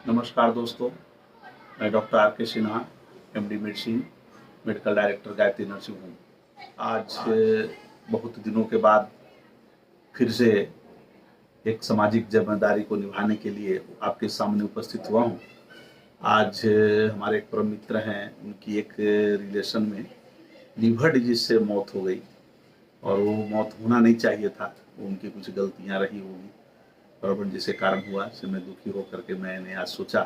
नमस्कार दोस्तों, मैं डॉक्टर आर के Sinha, MD medicine, medical director Gayatri nursing home. आज बहुत दिनों के बाद फिर से एक सामाजिक जिम्मेदारी को निभाने के लिए आपके सामने उपस्थित हुआ हूँ। आज हमारे एक परम मित्र हैं, उनकी एक रिलेशन में लीवर डिजीज से मौत हो गई और वो मौत होना नहीं चाहिए था। उनकी कुछ गलतियाँ रही होगी, बराबर जिसके कारण हुआ। इससे मैं दुखी होकर के मैंने आज सोचा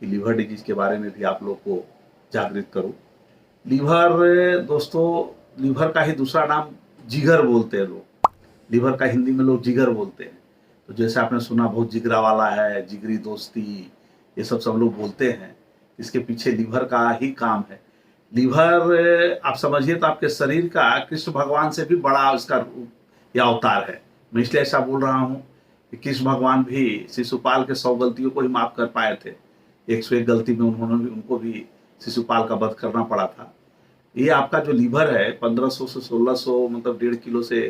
कि लीवर डिजीज के बारे में भी आप लोग को जागृत करूं। लीवर दोस्तों, लीवर का ही दूसरा नाम जिगर बोलते हैं लोग। लीवर का हिंदी में लोग जिगर बोलते हैं। तो जैसे आपने सुना बहुत जिगरा वाला है, जिगरी दोस्ती, ये सब लोग बोलते हैं। इसके पीछे लीवर का ही काम है। लीवर आप समझिए तो आपके शरीर का कृष्ण भगवान से भी बड़ा उसका रूप या अवतार है। मैं इसलिए ऐसा बोल रहा हूँ कि कृष्ण भगवान भी शिशुपाल के 100 गलतियों को ही माफ कर पाए थे। 101 गलती में उनको भी शिशुपाल का वध करना पड़ा था। ये आपका जो लीवर है 1500 से 1600 मतलब 1.5 किलो से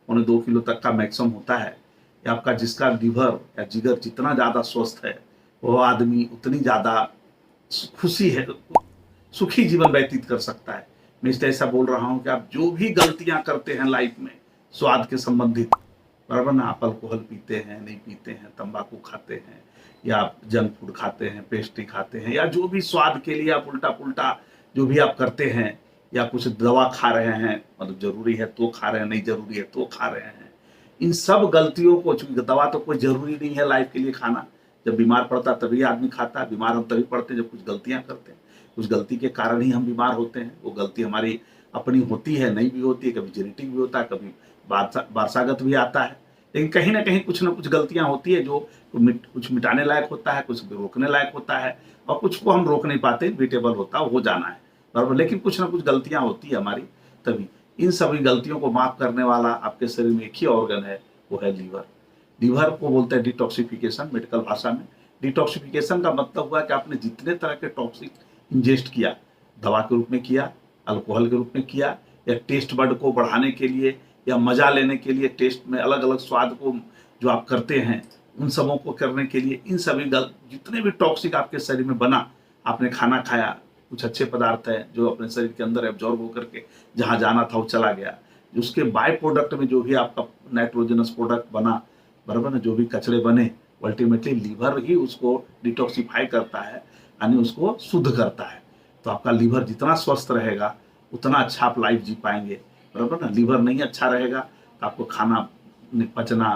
1.25 किलो तक का मैक्सिमम होता है। ये आपका जिसका लीवर या जिगर जितना ज़्यादा स्वस्थ है वो आदमी उतनी ज़्यादा खुशी है, सुखी जीवन व्यतीत कर सकता है। मैं इसलिए ऐसा बोल रहा हूँ कि आप जो भी गलतियां करते हैं लाइफ में स्वाद के संबंधित, बराबर ना, आप अल्कोहल पीते हैं, नहीं पीते हैं, तंबाकू खाते हैं या आप जंक फूड खाते हैं, पेस्ट्री खाते हैं, या जो भी स्वाद के लिए आप उल्टा पुल्टा जो भी आप करते हैं, या कुछ दवा खा रहे हैं, मतलब जरूरी है तो खा रहे हैं, नहीं जरूरी है तो खा रहे हैं, इन सब गलतियों को, चूंकि दवा तो कोई जरूरी नहीं है लाइफ के लिए खाना। जब बीमार पड़ता तभी आदमी खाता है। बीमार हम तभी पड़ते हैं जब कुछ गलतियां करते हैं। उस गलती के कारण ही हम बीमार होते हैं। वो गलती हमारी अपनी होती है, नहीं भी होती है, कभी जेनेटिक भी होता है, कभी वारसागत भी आता है। लेकिन कहीं ना कुछ गलतियां होती है जो कुछ मिटाने लायक होता है, कुछ रोकने लायक होता है, और कुछ को हम रोक नहीं पाते, इविटेबल होता है, हो जाना है, बराबर। लेकिन कुछ ना कुछ गलतियां होती है हमारी, तभी इन सभी गलतियों को माफ करने वाला आपके शरीर में एक ही ऑर्गन है, वो है लीवर। लीवर को बोलते हैं डिटॉक्सिफिकेशन मेडिकल भाषा में। डिटॉक्सिफिकेशन का मतलब हुआ कि आपने जितने तरह के टॉक्सिक इंजेस्ट किया, दवा के रूप में किया, अल्कोहल के रूप में किया, या टेस्ट बड को बढ़ाने के लिए या मजा लेने के लिए टेस्ट में अलग अलग स्वाद को जो आप करते हैं, उन सबों को करने के लिए इन सभी जितने भी टॉक्सिक आपके शरीर में बना, आपने खाना खाया, कुछ अच्छे पदार्थ है जो अपने शरीर के अंदर एब्जॉर्ब होकर के जहाँ जाना था वो चला गया, उसके बाय प्रोडक्ट में जो भी आपका नाइट्रोजनस प्रोडक्ट बना, बराबर ना, जो भी कचरे बने, अल्टीमेटली लीवर ही उसको डिटॉक्सिफाई करता है, यानी उसको शुद्ध करता है। तो आपका लीवर जितना स्वस्थ रहेगा उतना अच्छा आप लाइफ जी पाएंगे, बराबर ना। लीवर नहीं अच्छा रहेगा तो आपको खाना पचना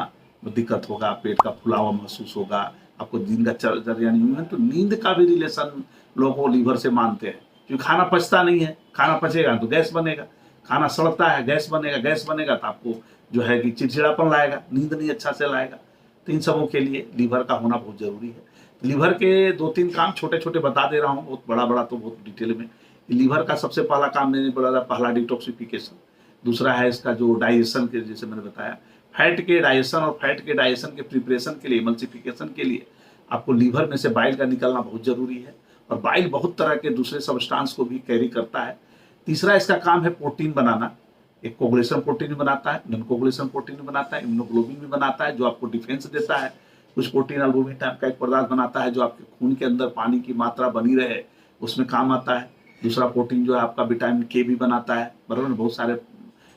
में दिक्कत होगा, पेट का फुला हुआ महसूस होगा, आपको दिन का चर्या नहीं होगा। तो नींद का भी रिलेशन लोग लीवर से मानते हैं, क्योंकि खाना पचता नहीं है। खाना पचेगा तो गैस बनेगा, खाना सड़ता है, गैस बनेगा, गैस बनेगा तो आपको जो है कि चिड़चिड़ापन लाएगा, नींद नहीं अच्छा से लाएगा। तो इन सबों के लिए लीवर का होना बहुत जरूरी है। लीवर के 2-3 काम छोटे छोटे बता दे रहा हूँ, बहुत बड़ा बड़ा तो बहुत डिटेल में। लीवर का सबसे पहला काम मैंने बोला था, पहला डिटॉक्सिफिकेशन। दूसरा है इसका जो डाइजेशन के, जैसे मैंने बताया, फैट के डाइजेशन, और फैट के डाइजेशन के प्रिपरेशन के लिए, इमल्सिफिकेशन के लिए आपको लीवर में से बाइल का निकलना बहुत जरूरी है। और बाइल बहुत तरह के दूसरे सब्सटेंस को भी कैरी करता है। तीसरा इसका काम है प्रोटीन बनाना। एक कोगुलेशन प्रोटीन भी बनाता है, नॉन कोगुलेशन प्रोटीन भी बनाता है, इम्यूनोग्लोबिन भी बनाता है जो आपको डिफेंस देता है। कुछ प्रोटीन एल्बुमिन टाइप का एक पदार्थ बनाता है जो आपके खून के अंदर पानी की मात्रा बनी रहे, उसमें काम आता है। दूसरा प्रोटीन जो है आपका विटामिन के भी बनाता है, बराबर, बहुत सारे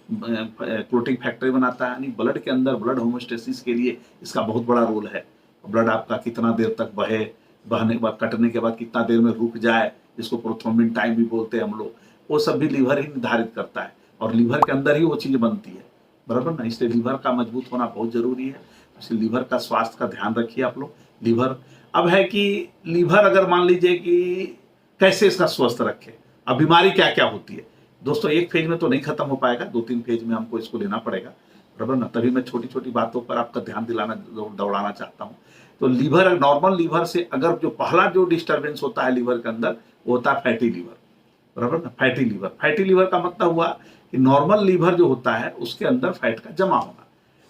प्रोटीन फैक्टर बनाता है, यानी ब्लड के अंदर ब्लड होमोस्टेसिस के लिए इसका बहुत बड़ा रोल है। ब्लड आपका कितना देर तक बहने के बाद, कटने के बाद कितना देर में रुक जाए, जिसको प्रोथ्रोम्बिन टाइम भी बोलते हैं हम लोग, वो सब भी लीवर ही निर्धारित करता है, और लीवर के अंदर ही वो चीज़ बनती है, बराबर ना। इसलिए लीवर का मजबूत होना बहुत जरूरी है। इसलिए लीवर का स्वास्थ्य का ध्यान रखिए आप लोग। लीवर अब है कि लीवर अगर मान लीजिए कि कैसे इसका स्वस्थ रखें, अब बीमारी क्या क्या होती है दोस्तों, एक फेज में तो नहीं खत्म हो पाएगा, 2-3 फेज में हमको इसको लेना पड़ेगा, बराबर ना। तभी मैं छोटी छोटी बातों पर आपका ध्यान दिलाना, दौड़ाना चाहता हूँ। तो लीवर, नॉर्मल लीवर से अगर जो पहला जो डिस्टर्बेंस होता है लीवर के अंदर, वो होता है फैटी लीवर, बराबर ना। फैटी लीवर, फैटी लीवर का मतलब हुआ कि नॉर्मल लीवर जो होता है उसके अंदर फैट का जमा होना।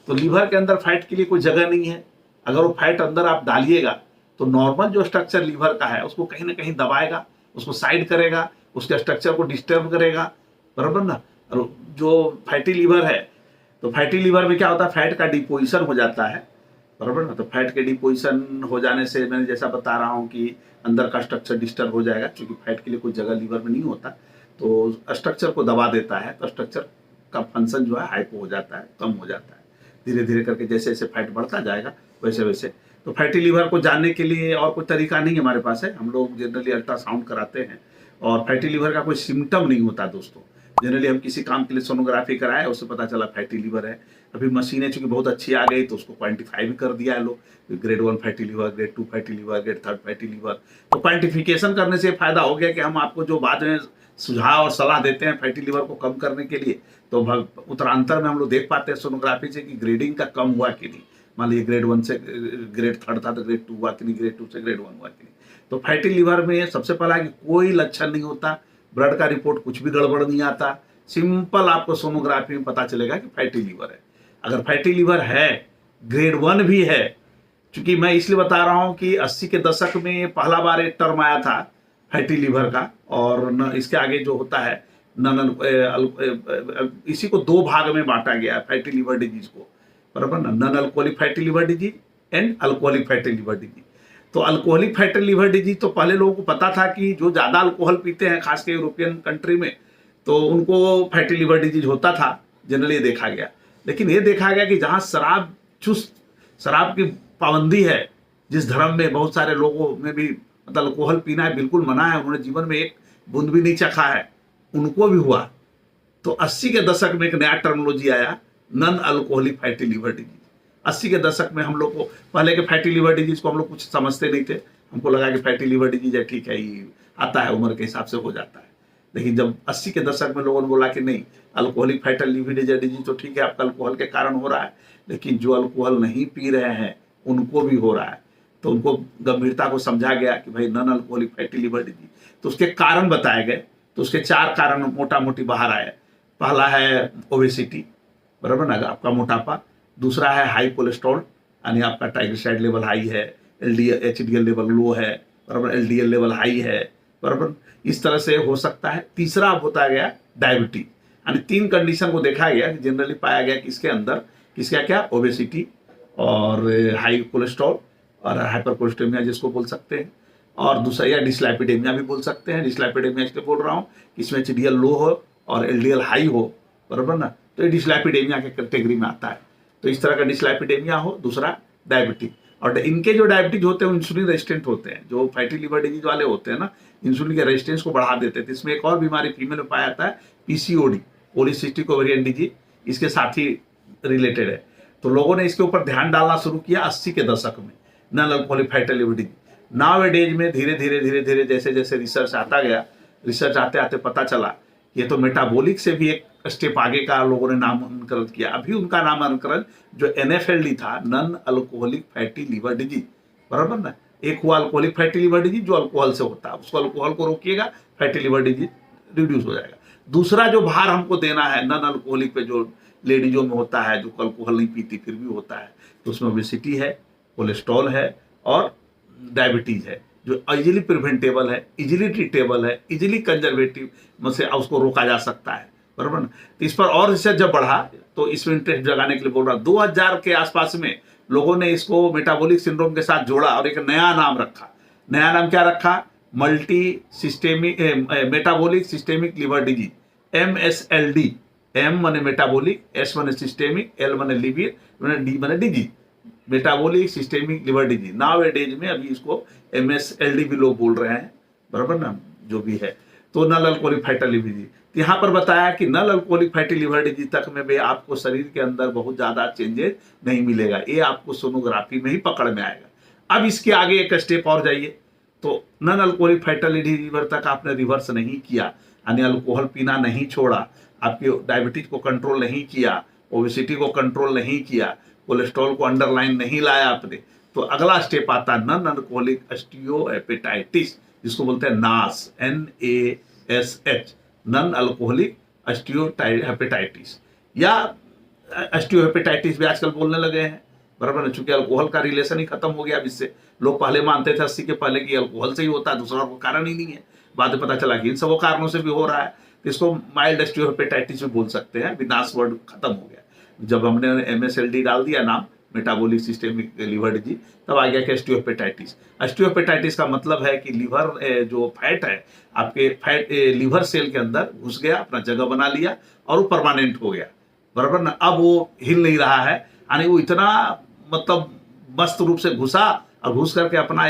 तो लीवर के अंदर फैट के लिए कोई जगह नहीं है। अगर वो फैट अंदर आप डालिएगा तो नॉर्मल जो स्ट्रक्चर लीवर का है उसको कहीं ना कहीं दबाएगा, उसको साइड करेगा, उसके स्ट्रक्चर को डिस्टर्ब करेगा, बराबर ना। और जो फैटी लीवर है, तो फैटी लीवर में क्या होता है, फैट का डिपोजिशन हो जाता है, बराबर ना। तो फैट के डिपोजिशन हो जाने से मैंने जैसा बता रहा हूँ कि अंदर का स्ट्रक्चर डिस्टर्ब हो जाएगा, क्योंकि फैट के लिए कोई जगह लीवर में नहीं होता, तो स्ट्रक्चर को दबा देता है, तो स्ट्रक्चर का फंक्शन जो है हाइपो हो जाता है, कम हो जाता है। धीरे धीरे करके जैसे जैसे फैट बढ़ता जाएगा वैसे वैसे। तो फैटी लीवर को जानने के लिए और कोई तरीका नहीं हमारे पास है, हम लोग जनरली अल्ट्रासाउंड कराते हैं, और फैटी लीवर का कोई सिम्टम नहीं होता दोस्तों। जनरली हम किसी काम के लिए सोनोग्राफी कराए, उससे पता चला फैटी लीवर है। अभी मशीनें चूंकि बहुत अच्छी आ गई तो उसको क्वांटिफाई भी कर दिया है लोग, grade 1 fatty liver, grade 2 fatty liver, grade 3 fatty liver. तो क्वांटिफिकेशन करने से फायदा हो गया कि हम आपको जो बाद में सुझाव और सलाह देते हैं फैटी लीवर को कम करने के लिए, तो उत्तरांतर में हम लोग देख पाते हैं सोनोग्राफी से कि ग्रेडिंग का कम हुआ कि नहीं। मान लीजिए ग्रेड 1 से ग्रेड 3 था तो ग्रेड 2 हुआ कि नहीं, ग्रेड 2 से ग्रेड 1 हुआ कि नहीं। तो फैटी लीवर में सबसे पहला कि कोई लक्षण नहीं होता, ब्लड का रिपोर्ट कुछ भी गड़बड़ नहीं आता, सिंपल आपको सोनोग्राफी में पता चलेगा कि फैटी लीवर है। अगर फैटी लीवर है, ग्रेड 1 भी है, क्योंकि मैं इसलिए बता रहा हूं कि 80 के दशक में पहला बार एक टर्म आया था फैटी लीवर का, और न इसके आगे जो होता है इसी को दो भाग में बांटा गया है फैटी लीवर डिजीज को, बराबर ना, non alcoholic fatty liver disease and alcoholic fatty liver disease. तो अल्कोहलिक फैटी लीवर डिजीज तो पहले लोगों को पता था कि जो ज्यादा अल्कोहल पीते हैं खासकर यूरोपियन कंट्री में, तो उनको फैटी लीवर डिजीज होता था, जनरली देखा गया। लेकिन ये देखा गया कि जहां शराब की पाबंदी है, जिस धर्म में बहुत सारे लोगों में भी मतलब अल्कोहल पीना है बिल्कुल मना है, उन्होंने जीवन में एक बूंद भी नहीं चखा है, उनको भी हुआ। तो 80 के दशक में एक नया टर्मिनोलॉजी आया, non alcoholic fatty liver disease. 80 के दशक में हम लोग को, पहले के फैटी लीवर डिजीज को हम लोग कुछ समझते नहीं थे, हमको लगा कि फैटी लीवर डिजीज है, ठीक है, ये आता है, उम्र के हिसाब से हो जाता है। लेकिन जब 80 के दशक में लोगों ने बोला कि नहीं, अल्कोहलिक फैटी लीवर डिजीज तो ठीक है, आपका अल्कोहल के कारण हो रहा है, लेकिन जो अल्कोहल नहीं पी रहे हैं उनको भी हो रहा है। तो उनको गंभीरता को समझा गया कि भाई non alcoholic fatty liver disease, तो उसके कारण बताए गए। तो उसके 4 कारण मोटा मोटी बाहर आए। पहला है ओबेसिटी, बराबर ना, आपका मोटापा। दूसरा है हाई कोलेस्ट्रॉल, यानी आपका ट्राइग्लिसराइड लेवल हाई है, एचडीएल लेवल लो है, बराबर, एलडीएल लेवल हाई है, बराबर, इस तरह से हो सकता है। तीसरा होता गया डायबिटीज, यानी 3 कंडीशन को देखा गया, जनरली पाया गया कि इसके अंदर किसका क्या, ओबेसिटी और हाई कोलेस्ट्रॉल और हाइपर कोलेस्टेमिया जिसको बोल सकते हैं, और दूसरा या डिस्लाइपिडेमिया भी बोल सकते हैं। डिस्लाइपिडेमिया इसलिए बोल रहा हूँ कि इसमें एचडीएल लो हो और एलडीएल हाई हो, बराबर ना, तो ये डिस्लाइपिडेमिया के कैटेगरी में आता है। तो इस तरह का डिस्लाइपिडेमिया हो। दूसरा डायबिटीज, और इनके जो डायबिटीज होते हैं इंसुलिन रेजिस्टेंट होते हैं। जो फैटी लीवर डिजीज वाले होते हैं ना, इंसुलिन के रेजिस्टेंस को बढ़ा देते हैं। इसमें एक और बीमारी फीमेल में पाया जाता है, पीसीओडी, पॉलीसिस्टिक ओवेरियन डिजीज, इसके साथ ही रिलेटेड है। तो लोगों ने इसके ऊपर ध्यान डालना शुरू किया 80 के दशक में, non alcoholic fatty liver disease. Nowadays में धीरे धीरे जैसे जैसे रिसर्च आता गया, रिसर्च आते आते पता चला ये तो मेटाबॉलिक से भी एक स्टेप आगे का लोगों ने नामांकन किया। अभी उनका नामांकन जो एनएफएलडी था, non alcoholic fatty liver disease, बराबर ना। एक हुआ अल्कोहलिक फैटी लीवर डिजीज जो अल्कोहल से होता है, उसको अल्कोहल को रोकिएगा, फैटी लीवर डिजीज रिड्यूस हो जाएगा। दूसरा जो भार हमको देना है नॉन अल्कोहलिक पे, जो लेडीजों में होता है, जो अल्कोहल नहीं पीती फिर भी होता है, तो उसमें ओबेसिटी है, कोलेस्ट्रॉल है और डायबिटीज है, जो इजीली प्रिवेंटेबल है, इजीली ट्रीटेबल है, इजीली कंजर्वेटिव से उसको रोका जा सकता है, बराबर ना। तो इस पर और रिसर्च जब बढ़ा तो इसमें इंटरेस्ट जगाने के लिए बोल रहा, 2000 के आसपास में लोगों ने इसको मेटाबॉलिक सिंड्रोम के साथ जोड़ा और एक नया नाम रखा। नया नाम क्या रखा, multi systemic metabolic systemic liver disease, MSLD। M माने मेटाबॉलिक, एस माने सिस्टेमिक, एल माने लिवर, डी माने disease, metabolic systemic liver disease. Nowadays में अभी इसको MSLD भी लोग बोल रहे हैं, बराबर ना, जो भी है। तो non alcoholic fatty liver disease, यहाँ पर बताया कि non alcoholic fatty liver disease तक में भी आपको शरीर के अंदर बहुत ज्यादा चेंजेस नहीं मिलेगा, ये आपको सोनोग्राफी में ही पकड़ में आएगा। अब इसके आगे एक स्टेप और जाइए, तो नॉन अल्कोहलिक फैटी लीवर तक आपने रिवर्स नहीं किया, यानी अल्कोहल पीना नहीं छोड़ा, आपकी डायबिटीज को कंट्रोल नहीं किया, ओबेसिटी को कंट्रोल नहीं किया, कोलेस्ट्रॉल को अंडरलाइन नहीं लाया आपने, तो अगला स्टेप आता है नॉन अल्कोहलिक स्टीओहेपेटाइटिस, जिसको बोलते हैं नास, NASH, नॉन अल्कोहलिक स्टीओहेपेटाइटिस, या स्टीओहेपेटाइटिस भी आजकल बोलने लगे हैं, बराबर है, चूंकि अल्कोहल का रिलेशन ही खत्म हो गया अब इससे। लोग पहले मानते थे 80 के पहले कि अल्कोहल से ही होता है, दूसरा कोई कारण ही नहीं है, बाद में पता चला कि इन सब कारणों से भी हो रहा है। तो इसको माइल्ड स्टीओहेपेटाइटिस भी बोल सकते हैं, विनाश वर्ड खत्म हो गया। जब हमने MSLD डाल दिया नाम, मेटाबॉलिक सिस्टेमिक लीवर डिजीज, तब आ गया कि ऑस्टियोपेटाइटिस। ऑस्टियोपेटाइटिस का मतलब है कि लीवर जो फैट है आपके फैट लीवर सेल के अंदर घुस गया, अपना जगह बना लिया और वो परमानेंट हो गया, बराबर ना। अब वो हिल नहीं रहा है, यानी वो इतना मतलब मस्त रूप से घुसा और घुस करके अपना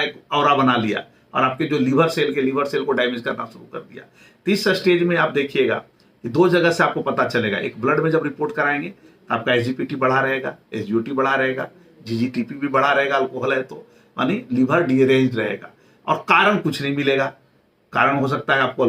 एक औरा बना लिया और आपके जो लीवर सेल को डैमेज करना शुरू कर दिया। तो इस स्टेज में आप देखिएगा कि दो जगह से आपको पता चलेगा। एक, ब्लड में जब रिपोर्ट कराएंगे तो आपका एसजीपीटी बढ़ा रहेगा, एसजीओटी बढ़ा रहेगा, जीजीटीपी भी बढ़ा रहेगा, अल्कोहल है तो, यानी लीवर डीरेंज रहेगा और कारण कुछ नहीं मिलेगा। कारण हो सकता है आपको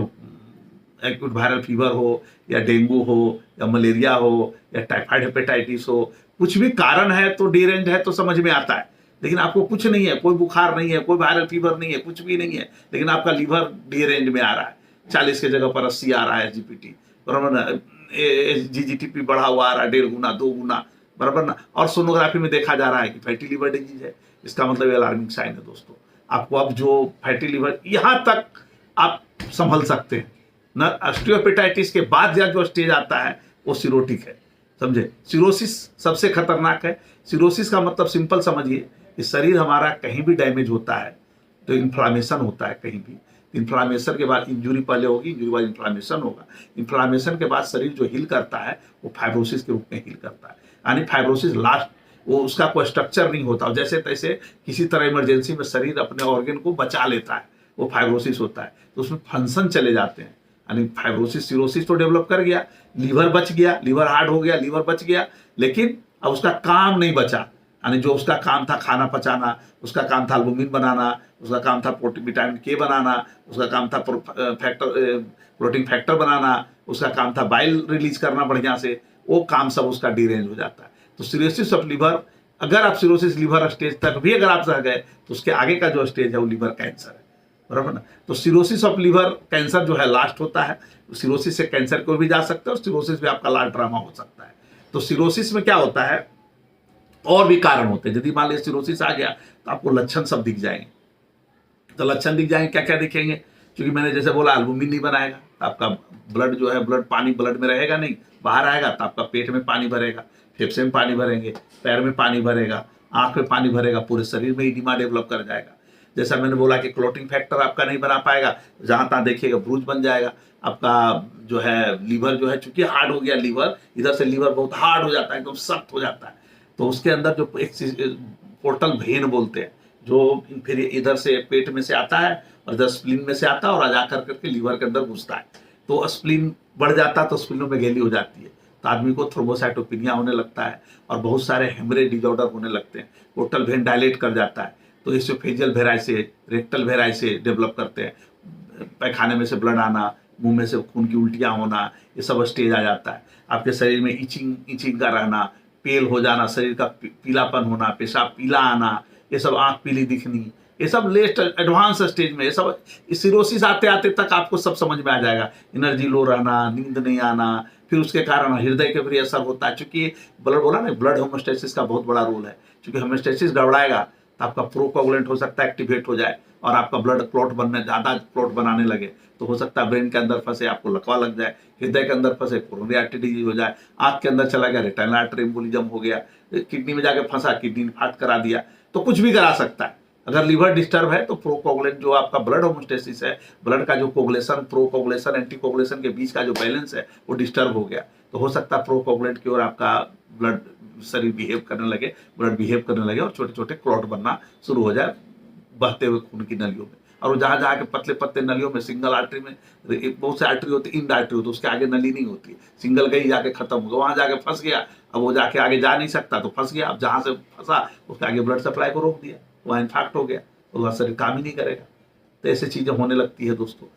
एक्यूट वायरल फीवर हो या डेंगू हो या मलेरिया हो या टाइफाइड हेपेटाइटिस हो, कुछ भी कारण है तो डीरेंज है तो समझ में आता है। लेकिन आपको कुछ नहीं है, कोई बुखार नहीं है, कोई वायरल फीवर नहीं है, कुछ भी नहीं है, लेकिन आपका लीवर डीरेंज में आ रहा है, 40 की जगह पर 80 आ रहा है जीपीटी, बराबर ना, जीजीटीपी बढ़ा हुआ आ रहा है 1.5 गुना 2 गुना, बराबर ना। और सोनोग्राफी में देखा जा रहा है कि फैटी लीवर डिजीज है। इसका मतलब अलार्मिंग साइन है दोस्तों। आपको अब जो फैटी लीवर, यहां तक आप संभल सकते हैं ना। ऑस्टियोपेटाइटिस के बाद जो स्टेज आता है वो सिरोटिक है, समझे। सिरोसिस सबसे खतरनाक है। सिरोसिस का मतलब सिंपल समझिए कि शरीर हमारा कहीं भी डैमेज होता है तो इन्फ्लामेशन होता है कहीं भी। इन्फ्लामेशन के बाद इंजुरी पहले होगी, इंजुरी बाद इन्फ्लामेशन होगा, इन्फ्लामेशन के बाद शरीर जो हील करता है वो फाइब्रोसिस के रूप में हील करता है। यानी फाइब्रोसिस लास्ट, वो उसका कोई स्ट्रक्चर नहीं होता, जैसे तैसे किसी तरह इमरजेंसी में शरीर अपने ऑर्गन को बचा लेता है, वो फाइब्रोसिस होता है। तो उसमें फंक्शन चले जाते हैं, यानी फाइब्रोसिस सिरोसिस तो डेवलप कर गया, लीवर बच गया, लीवर हार्ड हो गया, लीवर बच गया, लेकिन अब उसका काम नहीं बचा। यानी जो उसका काम था खाना पचाना, उसका काम था एल्बुमिन बनाना, उसका काम था विटामिन के बनाना, उसका काम था प्रोटीन फैक्टर बनाना, उसका काम था बाइल रिलीज करना बढ़िया से, वो काम सब उसका डिरेंज हो जाता है। तो सिरोसिस ऑफ लीवर, अगर आप सिरोसिस लीवर स्टेज तक भी अगर आप रह गए तो उसके आगे का जो स्टेज है वो लीवर कैंसर है, बराबर ना। तो सिरोसिस ऑफ लीवर कैंसर जो है लास्ट होता है। सिरोसिस से कैंसर को भी जा सकता है और सिरोसिस भी आपका लास्ट ड्रामा हो सकता है। तो सिरोसिस में क्या होता है, और भी कारण होते हैं। यदि मान लीजिए सिरोसिस आ गया तो आपको लक्षण सब दिख जाएंगे। तो लक्षण दिख जाएंगे, क्या क्या दिखेंगे, क्योंकि मैंने जैसे बोला एल्बुमिन नहीं बनाएगा तो आपका ब्लड जो है, ब्लड पानी ब्लड में रहेगा नहीं, बाहर आएगा तो आपका पेट में पानी भरेगा, फेफड़े में पानी भरेंगे, पैर में पानी भरेगा, आंख में पानी भरेगा, पूरे शरीर में इडिमा डेवलप कर जाएगा। जैसा मैंने बोला कि क्लोटिंग फैक्टर आपका नहीं बना पाएगा, जहां तहां देखिएगा ब्रूज बन जाएगा। आपका जो है लीवर जो है, चूंकि हार्ड हो गया लीवर, इधर से लीवर बहुत हार्ड हो जाता है, एकदम सख्त हो जाता है। तो उसके अंदर जो एक पोर्टल वेन बोलते हैं, जो फिर इधर से पेट में से आता है और इधर स्प्लीन में से आता है और जा करके लीवर के अंदर घुसता है। तो स्प्लीन बढ़ जाता है तो स्प्लीनों में गैली हो जाती है, तो आदमी को थ्रोम्बोसाइटोपिनिया होने लगता है और बहुत सारे हेमरेज डिसऑर्डर होने लगते हैं। पोर्टल वेन डायलेट कर जाता है, तो इसोफेजियल वेराइसे, रेक्टल वेराइसे डेवलप करते हैं, पैखाने में से ब्लड आना, मुंह में से खून की उल्टियां होना, ये सब स्टेज आ जाता है। आपके शरीर में इचिंग का रहना, पेल हो जाना, शरीर का पीलापन होना, पेशाब पीला आना, ये सब आंख पीली दिखनी, ये सब लेस्ट एडवांस स्टेज में, ये सब सिरोसिस आते आते तक आपको सब समझ में आ जाएगा। एनर्जी लो रहना, नींद नहीं आना, फिर उसके कारण हृदय के भी असर होता है। चूंकि ब्लड बोला ना, ब्लड होमोस्टेसिस का बहुत बड़ा रोल है। चूंकि होमोस्टेसिस गड़बड़ाएगा तो आपका प्रोकोगुलेंट हो सकता है एक्टिवेट हो जाए और आपका ब्लड क्लॉट बनने, ज्यादा क्लॉट बनाने लगे, तो हो सकता है ब्रेन के अंदर फंसे, आपको लकवा लग जाए, हृदय के अंदर फंसे कोरोनरी आर्टरी डिजीज हो जाए, आंख के अंदर चला गया रेटिनल आर्टरी एम्बोलिज्म हो गया, किडनी में जाके फंसा, किडनी इन्फार्क्ट करा दिया, तो कुछ भी करा सकता है। अगर लीवर डिस्टर्ब है तो प्रोकोगुलेंट, जो आपका ब्लड होमोस्टेसिस है, ब्लड का जो कोगुलेशन, प्रोकोगुलेशन एंटीकोगुलेशन के बीच का जो बैलेंस है वो डिस्टर्ब हो गया, तो हो सकता है प्रोकोगुलेंट की ओर आपका ब्लड शरीर बिहेव करने लगे, ब्लड बिहेव करने लगे और छोटे छोटे क्लॉट बनना शुरू हो जाए बहते हुए खून की नलियों में। और वो जहाँ जहाँ के पतले पतले नलियों में, सिंगल आर्टरी में बहुत से आर्टरी होती है, इंड आर्टरी होती है, उसके आगे नली नहीं होती, सिंगल गई जाके खत्म हो गया, वहां जाके फंस गया, अब वो जाके आगे जा नहीं सकता तो फंस गया। अब जहां से फंसा उसके आगे ब्लड सप्लाई को रोक दिया, वहां इन्फेक्ट हो गया, तो वह शरीर काम ही नहीं करेगा। तो ऐसी चीजें होने लगती है दोस्तों।